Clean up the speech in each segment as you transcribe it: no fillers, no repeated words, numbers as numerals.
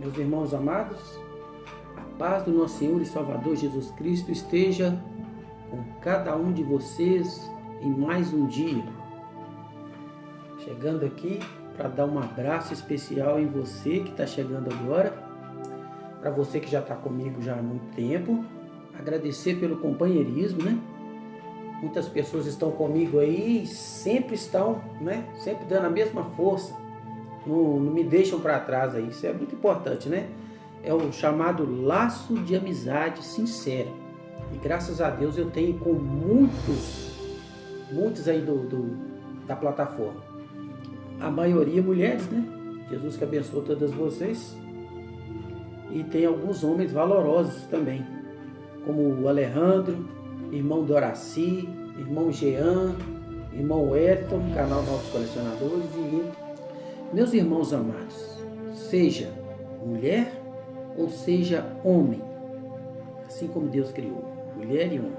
Meus irmãos amados, a paz do nosso Senhor e Salvador Jesus Cristo esteja com cada um de vocês em mais um dia. Chegando aqui para dar um abraço especial em você que está chegando agora, para você que já está comigo já há muito tempo, agradecer pelo companheirismo, né? Muitas pessoas estão comigo aí e sempre estão, né? Sempre dando a mesma força. Não me deixam para trás aí, isso é muito importante, né? É o chamado laço de amizade sincera. E graças a Deus eu tenho com muitos aí da plataforma. A maioria mulheres, né? Jesus que abençoe todas vocês. E tem alguns homens valorosos também, como o Alejandro, irmão Doraci, irmão Jean, irmão Wellington, canal Novos Colecionadores e meus irmãos amados, seja mulher ou seja homem, assim como Deus criou, mulher e homem,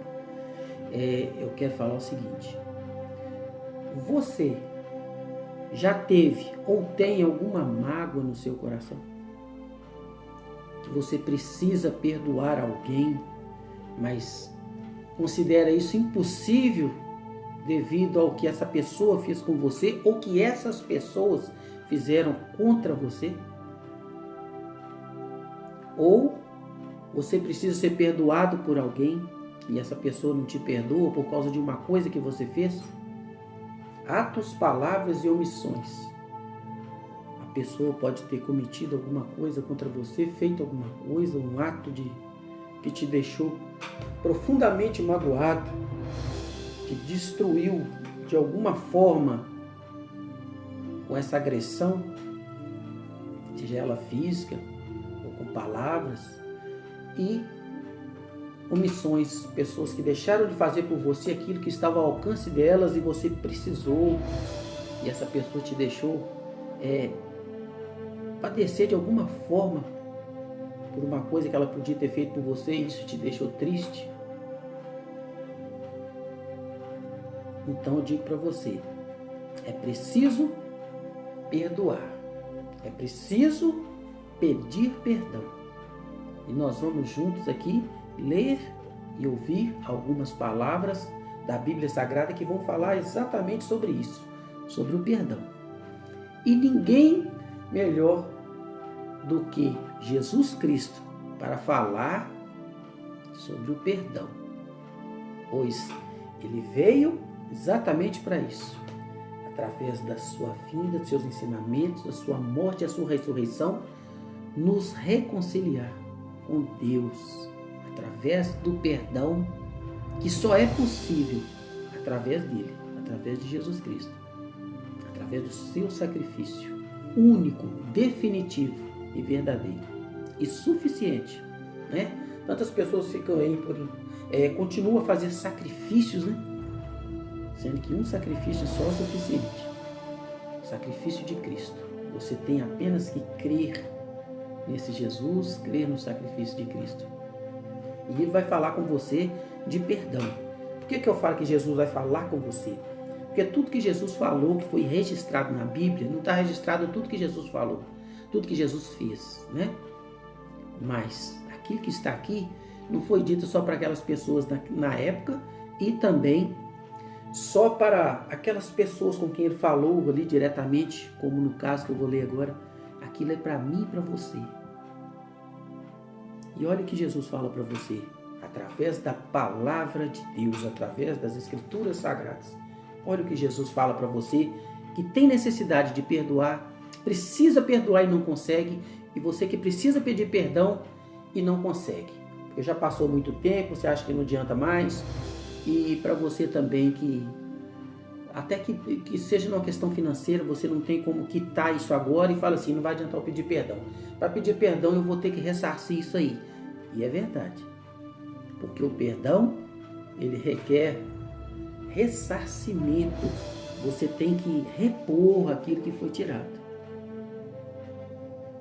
eu quero falar o seguinte: você já teve ou tem alguma mágoa no seu coração? Que você precisa perdoar alguém, mas considera isso impossível devido ao que essa pessoa fez com você ou que essas pessoas fizeram contra você? Ou você precisa ser perdoado por alguém e essa pessoa não te perdoa por causa de uma coisa que você fez? Atos, palavras e omissões. A pessoa pode ter cometido alguma coisa contra você, feito alguma coisa, um ato que te deixou profundamente magoado, que destruiu de alguma forma com essa agressão, seja ela física ou com palavras, e omissões, pessoas que deixaram de fazer por você aquilo que estava ao alcance delas e você precisou, e essa pessoa te deixou padecer de alguma forma por uma coisa que ela podia ter feito por você e isso te deixou triste. Então eu digo para você, é preciso perdoar, é preciso pedir perdão. E nós vamos juntos aqui ler e ouvir algumas palavras da Bíblia Sagrada que vão falar exatamente sobre isso, sobre o perdão. E ninguém melhor do que Jesus Cristo para falar sobre o perdão, pois ele veio exatamente para isso, através da sua vinda, dos seus ensinamentos, da sua morte e a sua ressurreição, nos reconciliar com Deus, através do perdão que só é possível através dele, através de Jesus Cristo, através do seu sacrifício único, definitivo e verdadeiro e suficiente, né? Tantas pessoas ficam aí continuam a fazer sacrifícios, né? Sendo que um sacrifício só é suficiente, o sacrifício de Cristo. Você tem apenas que crer nesse Jesus, crer no sacrifício de Cristo. E ele vai falar com você de perdão. Por que eu falo que Jesus vai falar com você? Porque tudo que Jesus falou, que foi registrado na Bíblia, não está registrado tudo que Jesus falou, tudo que Jesus fez, né? Mas aquilo que está aqui não foi dito só para aquelas pessoas na época e também só para aquelas pessoas com quem ele falou ali diretamente, como no caso que eu vou ler agora. Aquilo é para mim e para você. E olha o que Jesus fala para você, através da palavra de Deus, através das Escrituras Sagradas. Olha o que Jesus fala para você, que tem necessidade de perdoar, precisa perdoar e não consegue, e você que precisa pedir perdão e não consegue. Porque já passou muito tempo, você acha que não adianta mais. E para você também que, até que seja numa questão financeira, você não tem como quitar isso agora e fala assim, não vai adiantar eu pedir perdão. Para pedir perdão eu vou ter que ressarcir isso aí. E é verdade. Porque o perdão, ele requer ressarcimento. Você tem que repor aquilo que foi tirado.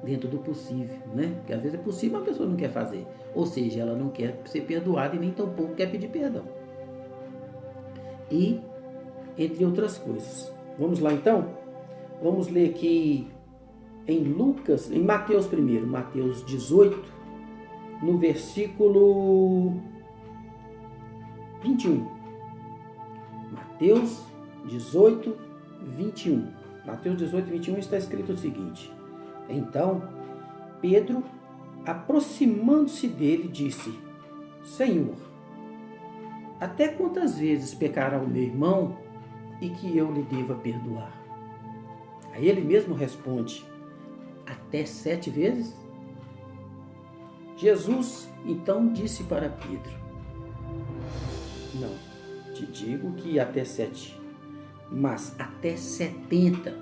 Dentro do possível, né? Porque às vezes é possível, mas a pessoa não quer fazer. Ou seja, ela não quer ser perdoada e nem tampouco quer pedir perdão. E, entre outras coisas. Vamos lá então? Vamos ler aqui em Mateus primeiro, Mateus 18, no versículo 21. Mateus 18, 21. Mateus 18, 21 está escrito o seguinte: Então, Pedro, aproximando-se dele, disse: Senhor, até quantas vezes pecará o meu irmão e que eu lhe deva perdoar? Aí ele mesmo responde: até 7 vezes? Jesus então disse para Pedro: Não, te digo que até 7, mas até 70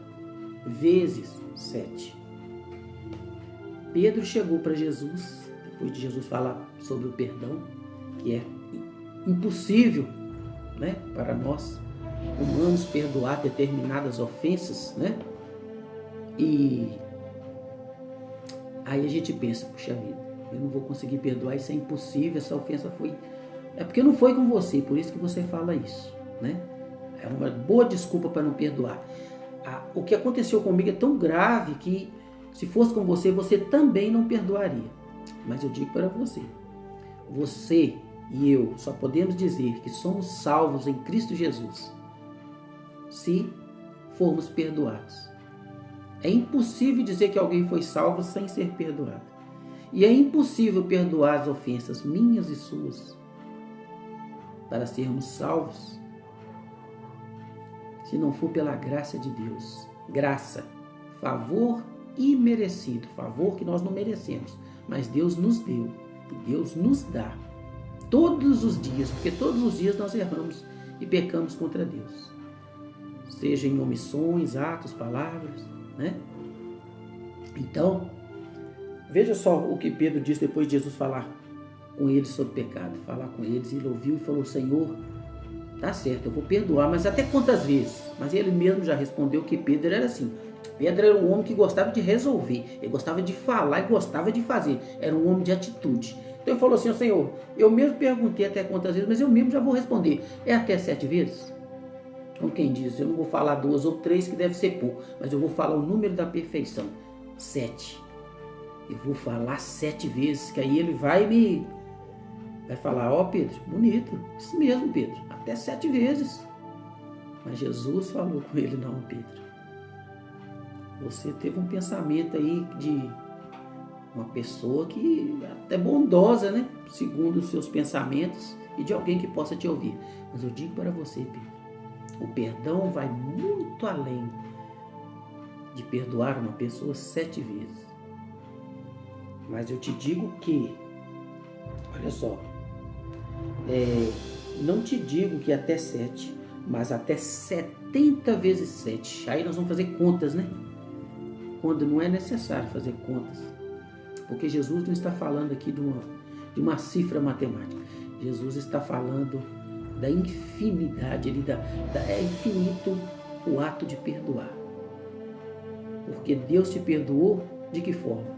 vezes 7. Pedro chegou para Jesus, depois de Jesus falar sobre o perdão, que é impossível, né, para nós humanos perdoar determinadas ofensas, né? E aí a gente pensa, puxa vida, eu não vou conseguir perdoar, isso é impossível, essa ofensa foi... É porque não foi com você, por isso que você fala isso, né? É uma boa desculpa para não perdoar. O que aconteceu comigo é tão grave que se fosse com você, você também não perdoaria. Mas eu digo para você, você e eu só podemos dizer que somos salvos em Cristo Jesus se formos perdoados. É impossível dizer que alguém foi salvo sem ser perdoado. E é impossível perdoar as ofensas minhas e suas para sermos salvos se não for pela graça de Deus. Graça, favor imerecido, favor que nós não merecemos, mas Deus nos deu e Deus nos dá todos os dias, porque todos os dias nós erramos e pecamos contra Deus, seja em omissões, atos, palavras, né? Então, veja só o que Pedro disse depois de Jesus falar com eles sobre pecado, falar com eles, ele ouviu e falou: Senhor, tá certo, eu vou perdoar, mas até quantas vezes? Mas ele mesmo já respondeu que Pedro era assim. Pedro era um homem que gostava de resolver, ele gostava de falar e gostava de fazer, era um homem de atitude. Então ele falou assim: Senhor, eu mesmo perguntei até quantas vezes, mas eu mesmo já vou responder, é até 7 vezes? Como quem diz, eu não vou falar 2 ou 3, que deve ser pouco, mas eu vou falar o número da perfeição, 7. Eu vou falar 7 vezes, que aí ele vai falar: ó, Pedro, bonito, isso mesmo, Pedro, até 7 vezes. Mas Jesus falou com ele: não, Pedro, você teve um pensamento aí de uma pessoa que é até bondosa, né? Segundo os seus pensamentos, e de alguém que possa te ouvir. Mas eu digo para você, Pedro, o perdão vai muito além de perdoar uma pessoa 7 vezes. Mas eu te digo que, olha só, não te digo que até 7, mas até 70 vezes 7. Aí nós vamos fazer contas, né? Quando não é necessário fazer contas. Porque Jesus não está falando aqui de uma cifra matemática. Jesus está falando da infinidade, é infinito o ato de perdoar. Porque Deus te perdoou de que forma?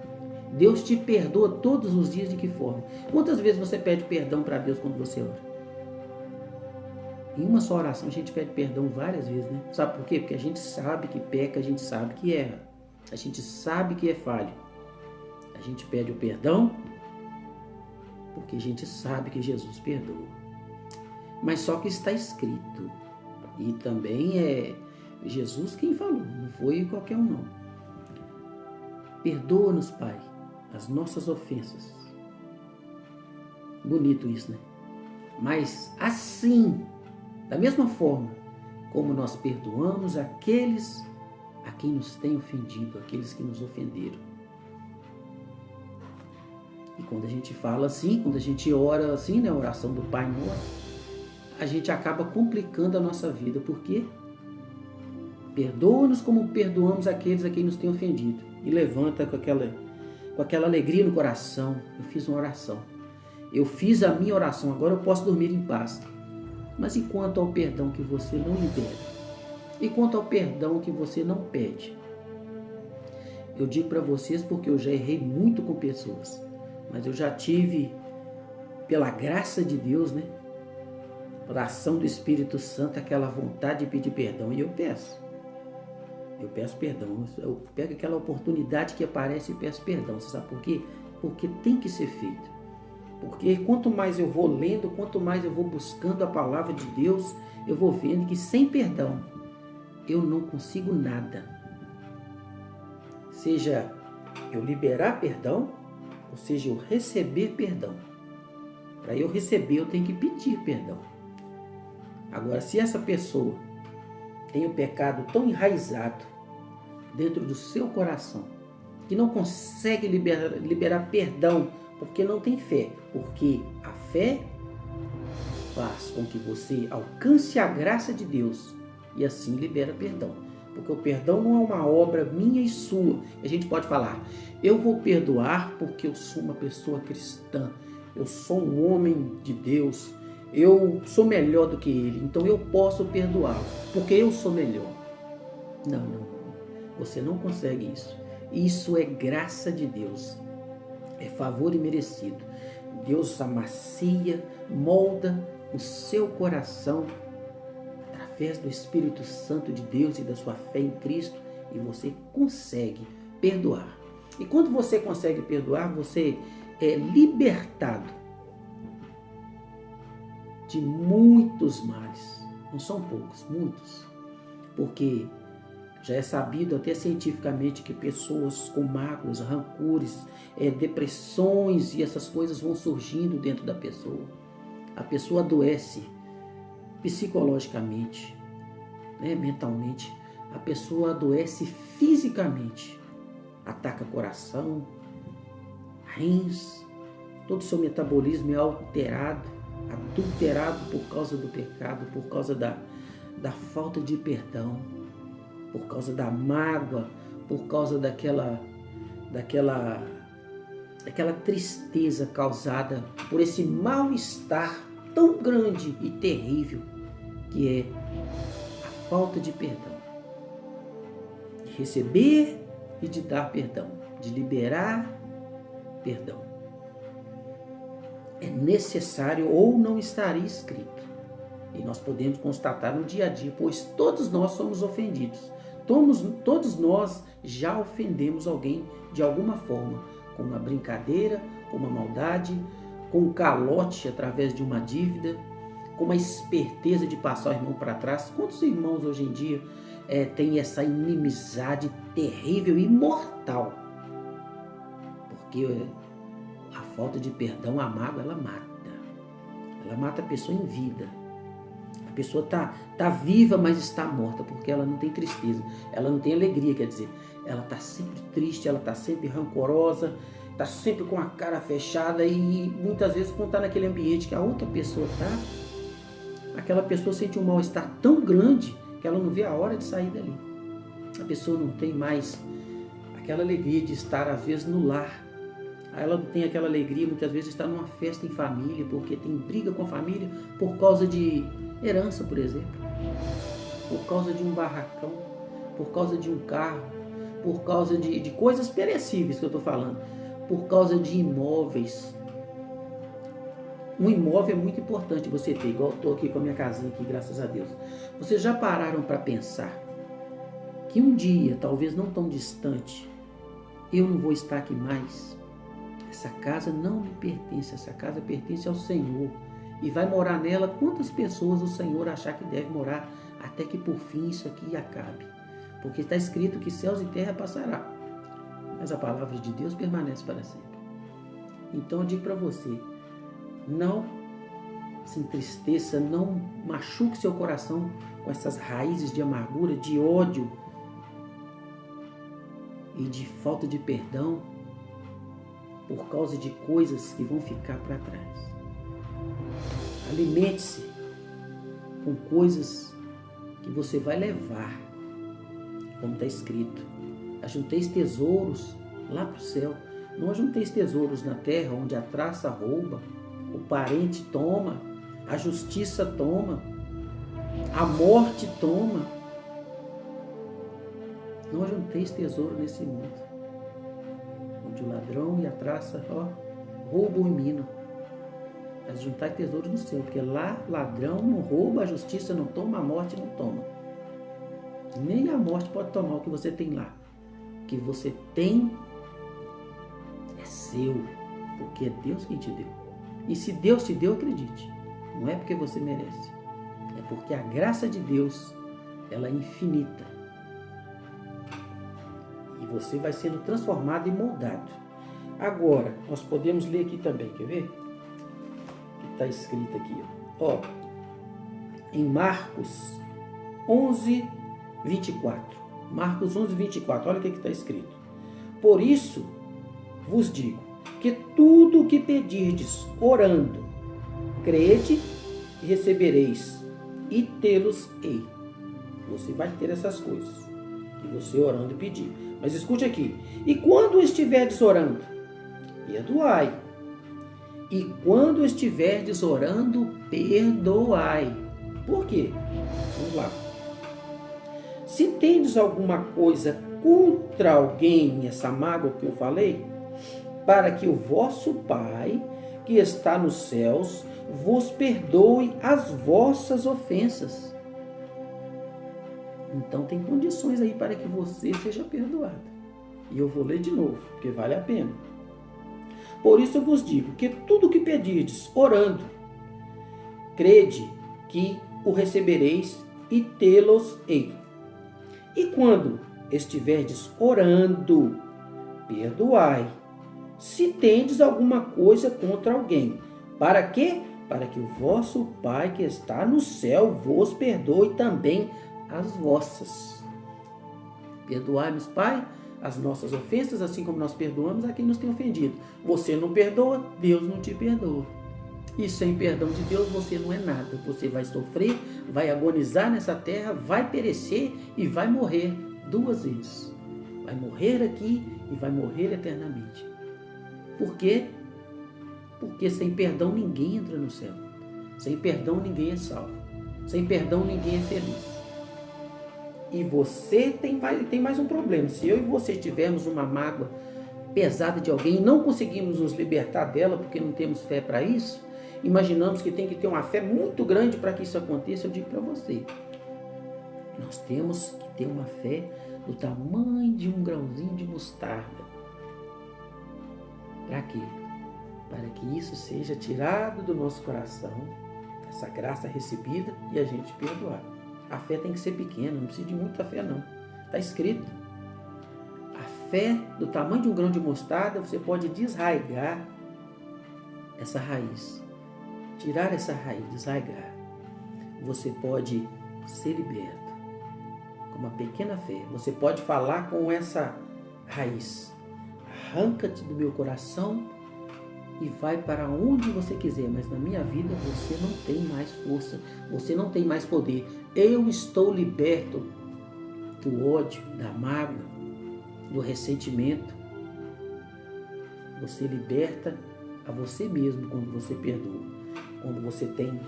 Deus te perdoa todos os dias de que forma? Quantas vezes você pede perdão para Deus quando você ora? Em uma só oração a gente pede perdão várias vezes, né? Sabe por quê? Porque a gente sabe que peca, a gente sabe que erra, a gente sabe que é falho. A gente pede o perdão porque a gente sabe que Jesus perdoa. Mas só que está escrito, e também é Jesus quem falou, não foi qualquer um não. Perdoa-nos, Pai, as nossas ofensas. Bonito isso, né? Mas assim, da mesma forma como nós perdoamos aqueles a quem nos tem ofendido, aqueles que nos ofenderam. E quando a gente fala assim, quando a gente ora assim, né, a oração do Pai Nosso, a gente acaba complicando a nossa vida. Por quê? Perdoa-nos como perdoamos aqueles a quem nos tem ofendido. E levanta com aquela alegria no coração. Eu fiz uma oração. Eu fiz a minha oração, agora eu posso dormir em paz. Mas e quanto ao perdão que você não libera? E quanto ao perdão que você não pede? Eu digo para vocês porque eu já errei muito com pessoas. Mas eu já tive, pela graça de Deus, né? Pela ação do Espírito Santo, aquela vontade de pedir perdão. E eu peço. Eu peço perdão. Eu pego aquela oportunidade que aparece e peço perdão. Você sabe por quê? Porque tem que ser feito. Porque quanto mais eu vou lendo, quanto mais eu vou buscando a palavra de Deus, eu vou vendo que sem perdão eu não consigo nada. Seja eu liberar perdão, ou seja eu receber perdão. Para eu receber, eu tenho que pedir perdão. Agora, se essa pessoa tem o pecado tão enraizado dentro do seu coração, que não consegue liberar perdão, porque não tem fé, porque a fé faz com que você alcance a graça de Deus e assim libera perdão. Porque o perdão não é uma obra minha e sua. A gente pode falar, eu vou perdoar porque eu sou uma pessoa cristã, eu sou um homem de Deus, eu sou melhor do que ele, então eu posso perdoar, porque eu sou melhor. Não. Você não consegue isso. Isso é graça de Deus. É favor imerecido. Deus amacia, molda o seu coração através do Espírito Santo de Deus e da sua fé em Cristo e você consegue perdoar. E quando você consegue perdoar, você é libertado de muitos males. Não são poucos, muitos. Porque já é sabido até cientificamente que pessoas com mágoas, rancores, depressões e essas coisas vão surgindo dentro da pessoa. A pessoa adoece psicologicamente, mentalmente. A pessoa adoece fisicamente. Ataca coração, rins, todo o seu metabolismo é alterado, adulterado por causa do pecado, por causa da falta de perdão, por causa da mágoa, por causa daquela tristeza causada por esse mal-estar tão grande e terrível que é a falta de perdão. De receber e de dar perdão, de liberar perdão. É necessário ou não estaria escrito. E nós podemos constatar no dia a dia, pois todos nós somos ofendidos. Todos nós já ofendemos alguém de alguma forma, com uma brincadeira, com uma maldade, com um calote através de uma dívida, com uma esperteza de passar o irmão para trás. Quantos irmãos hoje em dia têm essa inimizade terrível e mortal? Porque a falta de perdão, a mágoa, ela mata. Ela mata a pessoa em vida. A pessoa tá viva, mas está morta, porque ela não tem tristeza, ela não tem alegria, quer dizer, ela está sempre triste, ela está sempre rancorosa, está sempre com a cara fechada e muitas vezes quando está naquele ambiente que a outra pessoa está, aquela pessoa sente um mal-estar tão grande que ela não vê a hora de sair dali. A pessoa não tem mais aquela alegria de estar às vezes no lar. Ela não tem aquela alegria muitas vezes de estar numa festa em família, porque tem briga com a família por causa de herança, por exemplo, por causa de um barracão, por causa de um carro, por causa de coisas perecíveis que eu estou falando, por causa de imóveis. Um imóvel é muito importante você ter, igual eu estou aqui com a minha casinha aqui, graças a Deus. Vocês já pararam para pensar que um dia, talvez não tão distante, eu não vou estar aqui mais? Essa casa não me pertence, essa casa pertence ao Senhor. E vai morar nela quantas pessoas o Senhor achar que deve morar, até que por fim isso aqui acabe. Porque está escrito que céus e terra passará, mas a palavra de Deus permanece para sempre. Então eu digo para você, não se entristeça, não machuque seu coração com essas raízes de amargura, de ódio e de falta de perdão, por causa de coisas que vão ficar para trás. Alimente-se com coisas que você vai levar, como está escrito. Ajunteis tesouros lá para o céu. Não ajunteis tesouros na terra, onde a traça rouba, o parente toma, a justiça toma, a morte toma. Não ajunteis tesouro nesse mundo, onde o ladrão e a traça roubam e minam. Mas juntai tesouro no céu, porque lá ladrão não rouba, a justiça não toma, a morte não toma. Nem a morte pode tomar o que você tem lá. O que você tem é seu, porque é Deus quem te deu. E se Deus te deu, acredite, não é porque você merece, é porque a graça de Deus, ela é infinita. E você vai sendo transformado e moldado. Agora, nós podemos ler aqui também, quer ver? Que está escrito aqui, ó, em Marcos 11, 24. Marcos 11, 24, olha o que está escrito. Por isso vos digo, que tudo o que pedirdes orando, crede e recebereis, e tê-los-ei. Você vai ter essas coisas que você orando pedir. Mas escute aqui. E quando estiverdes orando, perdoai. E quando estiverdes orando, perdoai. Por quê? Vamos lá. Se tendes alguma coisa contra alguém, essa mágoa que eu falei, para que o vosso Pai, que está nos céus, vos perdoe as vossas ofensas. Então tem condições aí para que você seja perdoado. E eu vou ler de novo, porque vale a pena. Por isso eu vos digo que tudo o que pedirdes, orando, crede que o recebereis e tê-los-ei. E quando estiverdes orando, perdoai, se tendes alguma coisa contra alguém. Para quê? Para que o vosso Pai que está no céu vos perdoe também as vossas. Perdoai-nos, Pai, as nossas ofensas, assim como nós perdoamos a quem nos tem ofendido. Você não perdoa, Deus não te perdoa. E sem perdão de Deus você não é nada. Você vai sofrer, vai agonizar nessa terra, vai perecer e vai morrer 2 vezes. Vai morrer aqui e vai morrer eternamente. Por quê? Porque sem perdão ninguém entra no céu. Sem perdão ninguém é salvo. Sem perdão ninguém é feliz. E você tem mais um problema. Se eu e você tivermos uma mágoa pesada de alguém e não conseguimos nos libertar dela porque não temos fé para isso, imaginamos que tem que ter uma fé muito grande para que isso aconteça. Eu digo para você, nós temos que ter uma fé do tamanho de um grãozinho de mostarda. Para quê? Para que isso seja tirado do nosso coração, essa graça recebida, e a gente perdoar. A fé tem que ser pequena, não precisa de muita fé não. Está escrito. A fé do tamanho de um grão de mostarda, você pode desraigar essa raiz. Tirar essa raiz, desraigar. Você pode ser liberto. Com uma pequena fé. Você pode falar com essa raiz. Arranca-te do meu coração e vai para onde você quiser, mas na minha vida você não tem mais força, você não tem mais poder. Eu estou liberto do ódio, da mágoa, do ressentimento. Você liberta a você mesmo quando você perdoa. Quando você tem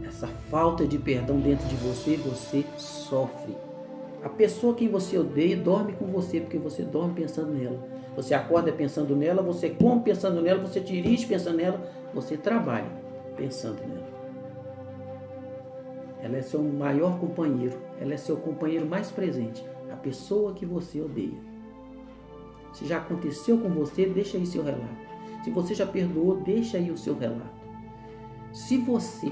essa falta de perdão dentro de você, você sofre. A pessoa que você odeia dorme com você, porque você dorme pensando nela. Você acorda pensando nela, você come pensando nela, você dirige pensando nela, você trabalha pensando nela. Ela é seu maior companheiro, ela é seu companheiro mais presente, a pessoa que você odeia. Se já aconteceu com você, deixa aí seu relato. Se você já perdoou, deixa aí o seu relato. Se você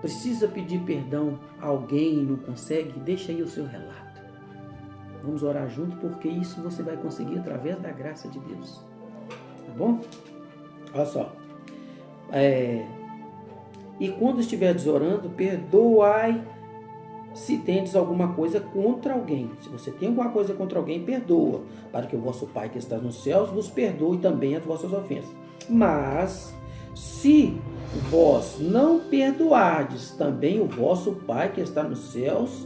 precisa pedir perdão a alguém e não consegue, deixa aí o seu relato. Vamos orar junto, porque isso você vai conseguir através da graça de Deus. Tá bom? Olha só. E quando estiveres orando, perdoai se tendes alguma coisa contra alguém. Se você tem alguma coisa contra alguém, perdoa, para que o vosso Pai que está nos céus vos perdoe também as vossas ofensas. Mas, se vós não perdoardes, também o vosso Pai que está nos céus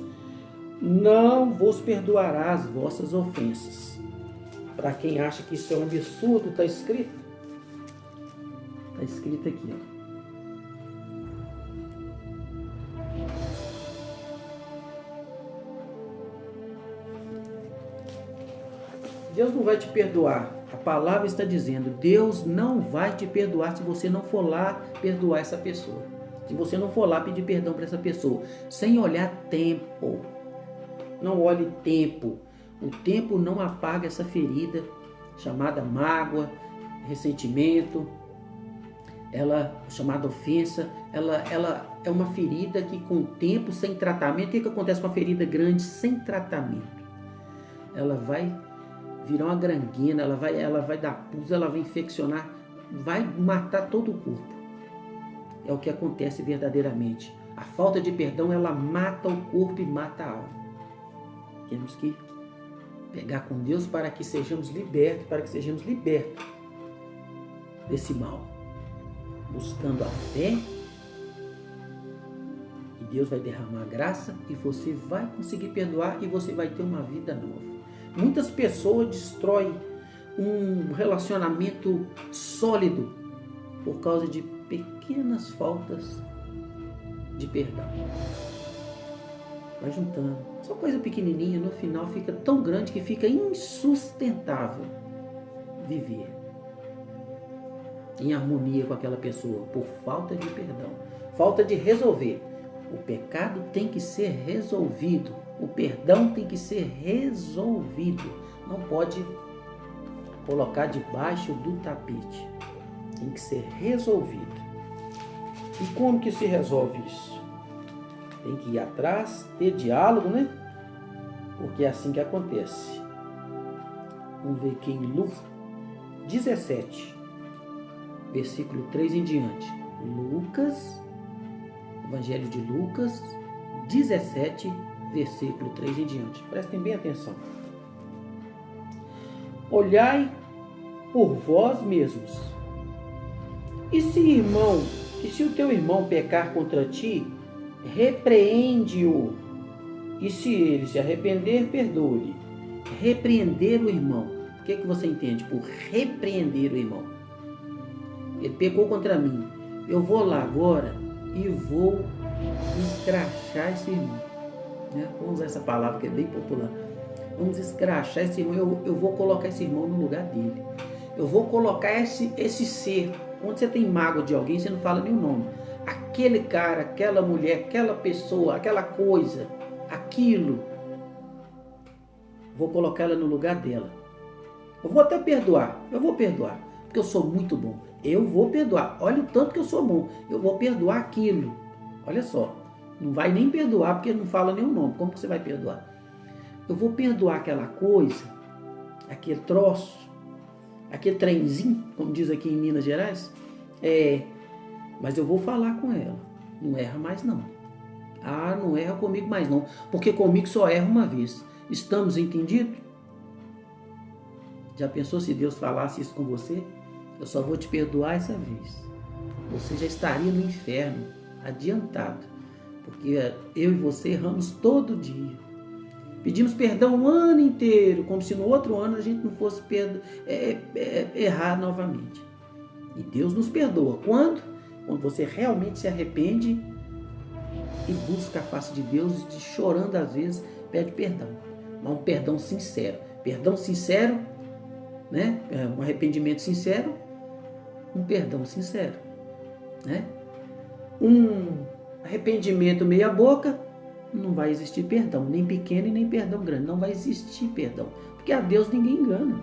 não vos perdoará as vossas ofensas. Para quem acha que isso é um absurdo, está escrito. Está escrito aqui, ó. Deus não vai te perdoar. A palavra está dizendo, Deus não vai te perdoar se você não for lá perdoar essa pessoa. Se você não for lá pedir perdão para essa pessoa, sem olhar tempo, Não olhe tempo. O tempo não apaga essa ferida chamada mágoa, ressentimento, chamada ofensa. Ela é uma ferida que com o tempo, sem tratamento, o que acontece com a ferida grande sem tratamento? Ela vai virar uma granguena, ela vai dar pus, ela vai infeccionar, vai matar todo o corpo. É o que acontece verdadeiramente. A falta de perdão, ela mata o corpo e mata a alma. Temos que pegar com Deus para que sejamos libertos, desse mal. Buscando a fé, e Deus vai derramar graça e você vai conseguir perdoar e você vai ter uma vida nova. Muitas pessoas destroem um relacionamento sólido por causa de pequenas faltas de perdão. Vai juntando. Só coisa pequenininha, no final fica tão grande que fica insustentável viver em harmonia com aquela pessoa por falta de perdão, falta de resolver. O pecado tem que ser resolvido, o perdão tem que ser resolvido, não pode colocar debaixo do tapete, tem que ser resolvido. E como que se resolve isso? Tem que ir atrás, ter diálogo, né? Porque é assim que acontece. Vamos ver aqui em Lucas 17, versículo 3 em diante. Evangelho de Lucas 17, versículo 3 em diante. Prestem bem atenção. Olhai por vós mesmos. E se o teu irmão pecar contra ti, repreende-o. E se ele se arrepender, perdoe-lhe. Repreender o irmão. O que você entende por repreender o irmão? Ele pecou contra mim. Eu vou lá agora e vou escrachar esse irmão. Vamos usar essa palavra que é bem popular. Vamos escrachar esse irmão. Eu vou colocar esse irmão no lugar dele. Eu vou colocar esse ser. Quando você tem mágoa de alguém, você não fala nem o nome. Aquele cara, aquela mulher, aquela pessoa, aquela coisa, aquilo. Vou colocar ela no lugar dela. Eu vou até perdoar. Eu vou perdoar. Porque eu sou muito bom. Eu vou perdoar. Olha o tanto que eu sou bom. Eu vou perdoar aquilo. Olha só. Não vai nem perdoar porque não fala nem o nome. Como que você vai perdoar? Eu vou perdoar aquela coisa, aquele troço, aquele trenzinho, como diz aqui em Minas Gerais. Mas eu vou falar com ela. Não erra mais não. Não erra comigo mais não. Porque comigo só erra uma vez. Estamos entendidos? Já pensou se Deus falasse isso com você? Eu só vou te perdoar essa vez. Você já estaria no inferno, adiantado. Porque eu e você erramos todo dia. Pedimos perdão o ano inteiro, como se no outro ano a gente não fosse errar novamente. E Deus nos perdoa. Quando? Quando você realmente se arrepende e busca a face de Deus e chorando às vezes pede perdão. Mas um perdão sincero. Perdão sincero, né? Um arrependimento sincero, um perdão sincero, né? Um arrependimento meia boca, não vai existir perdão, nem pequeno e nem perdão grande, não vai existir perdão, porque a Deus ninguém engana.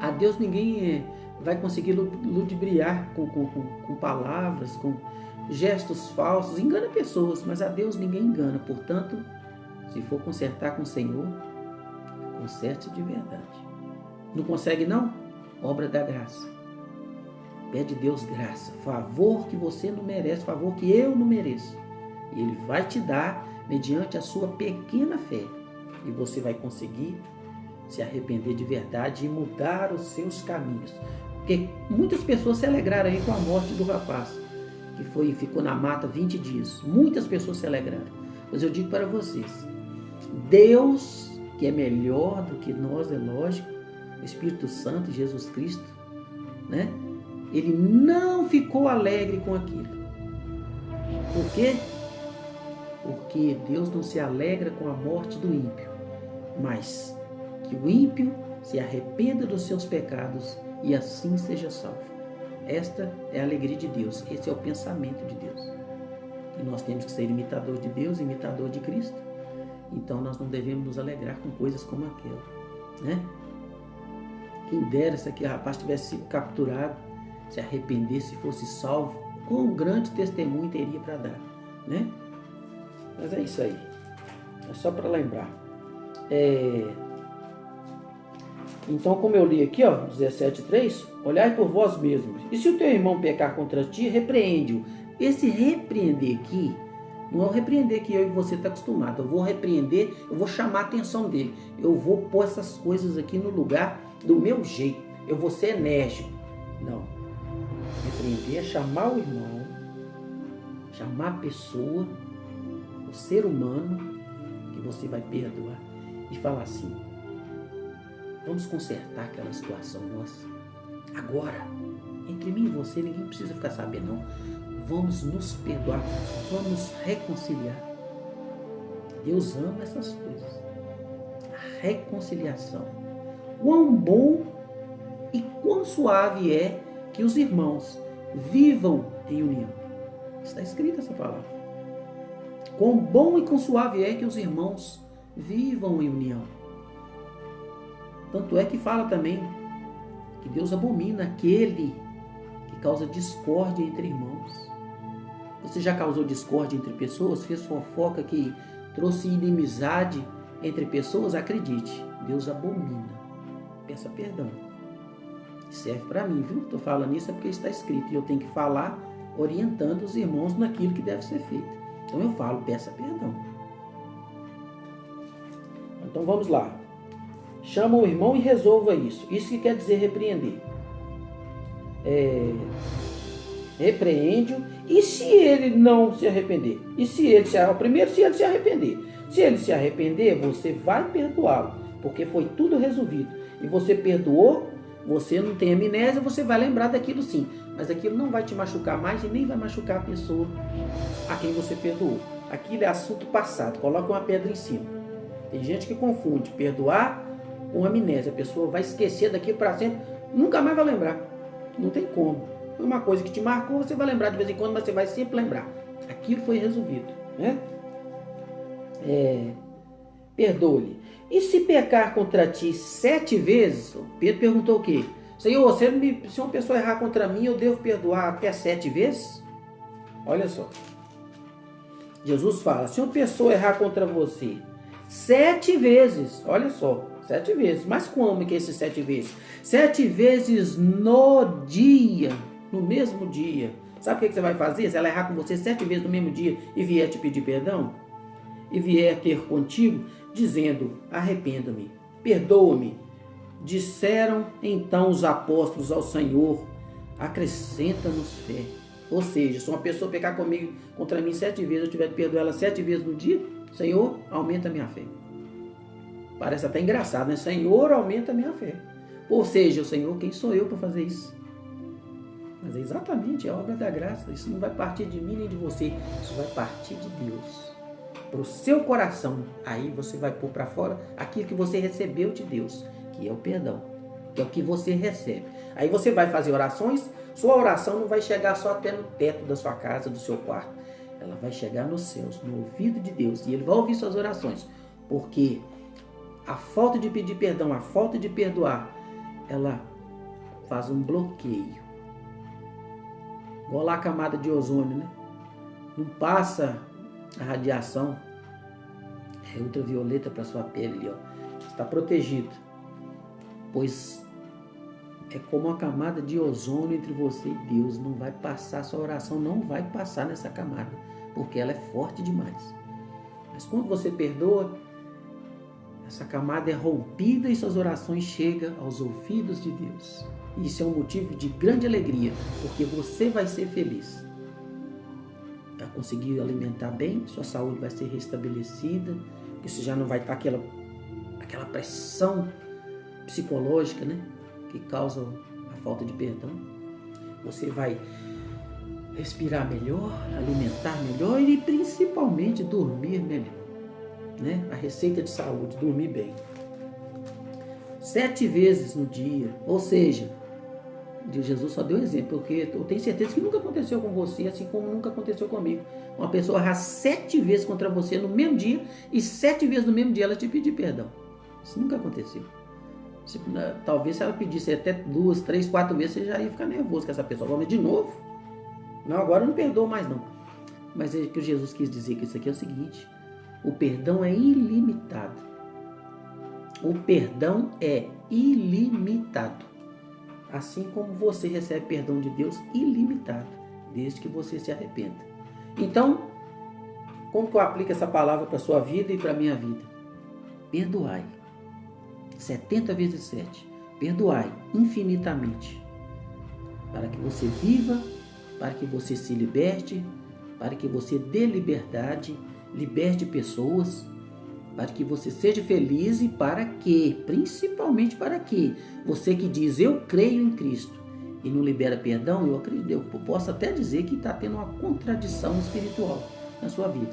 A Deus ninguém vai conseguir ludibriar com palavras, com gestos falsos, engana pessoas, mas a Deus ninguém engana. Portanto, se for consertar com o Senhor, conserte de verdade. Não consegue não? Obra da graça. Pede a Deus graça, favor que você não merece, favor que eu não mereço. E Ele vai te dar mediante a sua pequena fé. E você vai conseguir se arrepender de verdade e mudar os seus caminhos. Porque muitas pessoas se alegraram aí com a morte do rapaz, que ficou na mata 20 dias. Muitas pessoas se alegraram. Mas eu digo para vocês, Deus, que é melhor do que nós, é lógico, o Espírito Santo, Jesus Cristo, né? Ele não ficou alegre com aquilo. Por quê? Porque Deus não se alegra com a morte do ímpio, mas que o ímpio se arrependa dos seus pecados e assim seja salvo. Esta é a alegria de Deus, esse é o pensamento de Deus. E nós temos que ser imitador de Deus, imitador de Cristo, então nós não devemos nos alegrar com coisas como aquela, né? Quem dera se aquele rapaz tivesse sido capturado, se arrependesse, se fosse salvo, quão grande testemunho teria para dar, né? Mas é isso aí, é só para lembrar. Então, como eu li aqui, 17:3, olhai por vós mesmos, e se o teu irmão pecar contra ti, repreende-o. Esse repreender aqui, não é o repreender que eu e você está acostumado. Eu vou repreender, eu vou chamar a atenção dele. Eu vou pôr essas coisas aqui no lugar do meu jeito. Eu vou ser enérgico. Não. Repreender é chamar o irmão, chamar a pessoa, o ser humano, que você vai perdoar, e falar assim: vamos consertar aquela situação nossa. Agora, entre mim e você, ninguém precisa ficar sabendo, não. Vamos nos perdoar, vamos reconciliar. Deus ama essas coisas. A reconciliação. Quão bom e quão suave é que os irmãos vivam em união. Está escrita essa palavra. Quão bom e quão suave é que os irmãos vivam em união. Tanto é que fala também que Deus abomina aquele que causa discórdia entre irmãos. Você já causou discórdia entre pessoas? Fez fofoca que trouxe inimizade entre pessoas? Acredite, Deus abomina. Peça perdão. Serve para mim, viu? Estou falando isso é porque está escrito. E eu tenho que falar orientando os irmãos naquilo que deve ser feito. Então eu falo, peça perdão. Então vamos lá. Chama o irmão e resolva isso. Isso que quer dizer repreender. Repreende-o. E se ele não se arrepender? E se ele se arrepender? Primeiro, se ele se arrepender. Se ele se arrepender, você vai perdoá-lo, porque foi tudo resolvido. E você perdoou, você não tem amnésia, você vai lembrar daquilo sim. Mas aquilo não vai te machucar mais e nem vai machucar a pessoa a quem você perdoou. Aquilo é assunto passado. Coloca uma pedra em cima. Tem gente que confunde perdoar com amnésia. A pessoa vai esquecer daquilo para sempre, nunca mais vai lembrar. Não tem como. Foi uma coisa que te marcou, você vai lembrar de vez em quando, mas você vai sempre lembrar. Aquilo foi resolvido, né? Perdoe-lhe. E se pecar contra ti 7 vezes? Pedro perguntou o quê? Senhor, se uma pessoa errar contra mim, eu devo perdoar até 7 vezes? Olha só. Jesus fala, se uma pessoa errar contra você 7 vezes, olha só, 7 vezes. Mas como que é esses 7 vezes? 7 vezes no dia. No mesmo dia. Sabe o que você vai fazer? Se ela errar com você 7 vezes no mesmo dia e vier te pedir perdão, e vier ter contigo, dizendo, arrependa-me, perdoa-me. Disseram então os apóstolos ao Senhor, acrescenta-nos fé. Ou seja, se uma pessoa pecar comigo contra mim 7 vezes, eu tiver de perdoar ela 7 vezes no dia, Senhor, aumenta a minha fé. Parece até engraçado, né? Senhor, aumenta a minha fé. Ou seja, o Senhor, quem sou eu para fazer isso? Mas é exatamente a obra da graça. Isso não vai partir de mim nem de você. Isso vai partir de Deus. Para o seu coração. Aí você vai pôr para fora aquilo que você recebeu de Deus, que é o perdão. Que é o que você recebe. Aí você vai fazer orações. Sua oração não vai chegar só até no teto da sua casa, do seu quarto. Ela vai chegar nos céus, no ouvido de Deus. E Ele vai ouvir suas orações. Porque a falta de pedir perdão, a falta de perdoar, ela faz um bloqueio. Igual lá a camada de ozônio, né? Não passa a radiação ultravioleta para sua pele ali, ó. Está protegido. Pois é como uma camada de ozônio entre você e Deus. Não vai passar, sua oração não vai passar nessa camada, porque ela é forte demais. Mas quando você perdoa, essa camada é rompida e suas orações chegam aos ouvidos de Deus. Isso é um motivo de grande alegria, porque você vai ser feliz. Vai conseguir alimentar bem, sua saúde vai ser restabelecida, porque você já não vai estar aquela pressão psicológica, né, que causa a falta de perdão. Você vai respirar melhor, alimentar melhor e principalmente dormir melhor. Né? A receita de saúde, dormir bem. 7 vezes no dia, ou seja, Jesus só deu exemplo, porque eu tenho certeza que nunca aconteceu com você, assim como nunca aconteceu comigo. Uma pessoa errar 7 vezes contra você no mesmo dia e 7 vezes no mesmo dia ela te pedir perdão. Isso nunca aconteceu. Talvez se ela pedisse até 2, 3, 4 vezes, você já ia ficar nervoso com essa pessoa. Mas de novo? Não, agora eu não perdoo mais não. Mas é que Jesus quis dizer que isso aqui é o seguinte: o perdão é ilimitado. O perdão é ilimitado. Assim como você recebe perdão de Deus ilimitado, desde que você se arrependa. Então, como que eu aplico essa palavra para a sua vida e para a minha vida? Perdoai. 70 vezes 7. Perdoai infinitamente. Para que você viva, para que você se liberte, para que você dê liberdade, liberte pessoas, para que você seja feliz e para que, principalmente para que, você que diz eu creio em Cristo e não libera perdão, eu acredito, eu posso até dizer que está tendo uma contradição espiritual na sua vida.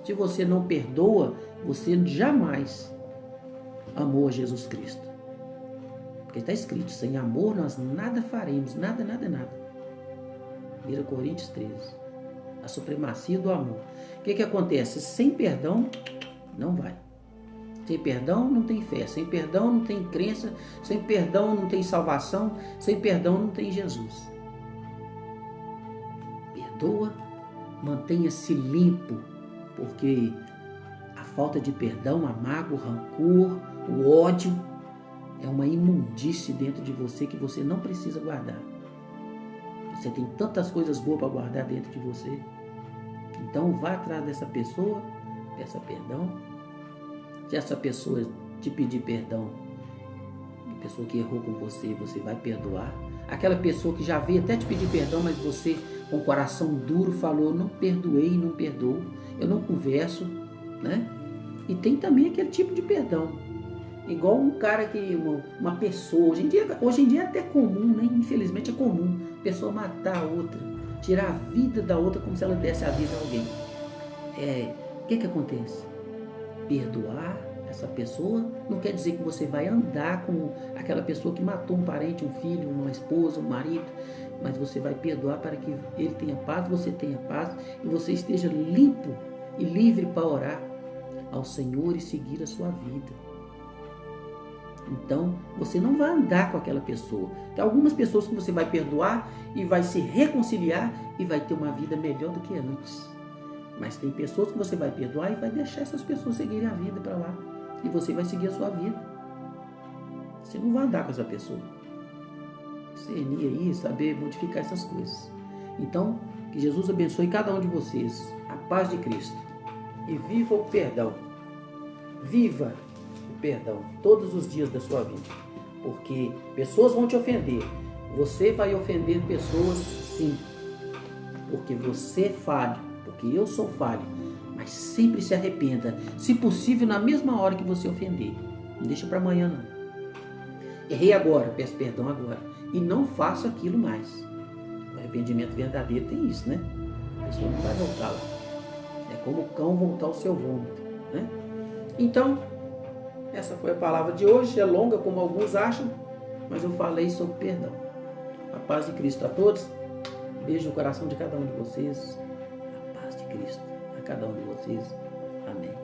Se você não perdoa, você jamais amou a Jesus Cristo. Porque está escrito, sem amor nós nada faremos, nada. 1 Coríntios 13. A supremacia do amor. O que acontece? Sem perdão, não vai. Sem perdão não tem fé, sem perdão não tem crença, sem perdão não tem salvação, sem perdão não tem Jesus. Perdoa, mantenha-se limpo, porque a falta de perdão, a mágoa, o rancor, o ódio é uma imundície dentro de você que você não precisa guardar. Você tem tantas coisas boas para guardar dentro de você. Então vá atrás dessa pessoa, peça perdão. Se essa pessoa te pedir perdão, a pessoa que errou com você, você vai perdoar. Aquela pessoa que já veio até te pedir perdão, mas você com o coração duro falou, não perdoei, não perdoo, eu não converso, né? E tem também aquele tipo de perdão. Igual um cara que, uma pessoa, hoje em dia é até comum, né? Infelizmente é comum, a pessoa matar a outra, tirar a vida da outra como se ela desse a vida a alguém. O que acontece? Perdoar essa pessoa não quer dizer que você vai andar com aquela pessoa que matou um parente, um filho, uma esposa, um marido, mas você vai perdoar para que ele tenha paz, você tenha paz e você esteja limpo e livre para orar ao Senhor e seguir a sua vida. Então, você não vai andar com aquela pessoa. Tem algumas pessoas que você vai perdoar e vai se reconciliar e vai ter uma vida melhor do que antes. Mas tem pessoas que você vai perdoar e vai deixar essas pessoas seguirem a vida para lá. E você vai seguir a sua vida. Você não vai andar com essa pessoa. Discernir aí, saber modificar essas coisas. Então, que Jesus abençoe cada um de vocês. A paz de Cristo. E viva o perdão. Viva o perdão todos os dias da sua vida. Porque pessoas vão te ofender. Você vai ofender pessoas, sim. Porque você é falho. Porque eu sou falho, mas sempre se arrependa, se possível na mesma hora que você ofender. Não deixa para amanhã não. Errei agora, peço perdão agora e não faço aquilo mais. O arrependimento verdadeiro tem isso, né? A pessoa não vai voltar lá. É como o cão voltar ao seu vômito, né? Então, essa foi a palavra de hoje. É longa como alguns acham, mas eu falei sobre perdão. A paz de Cristo a todos. Beijo no coração de cada um de vocês. Cristo a cada um de vocês. Amém.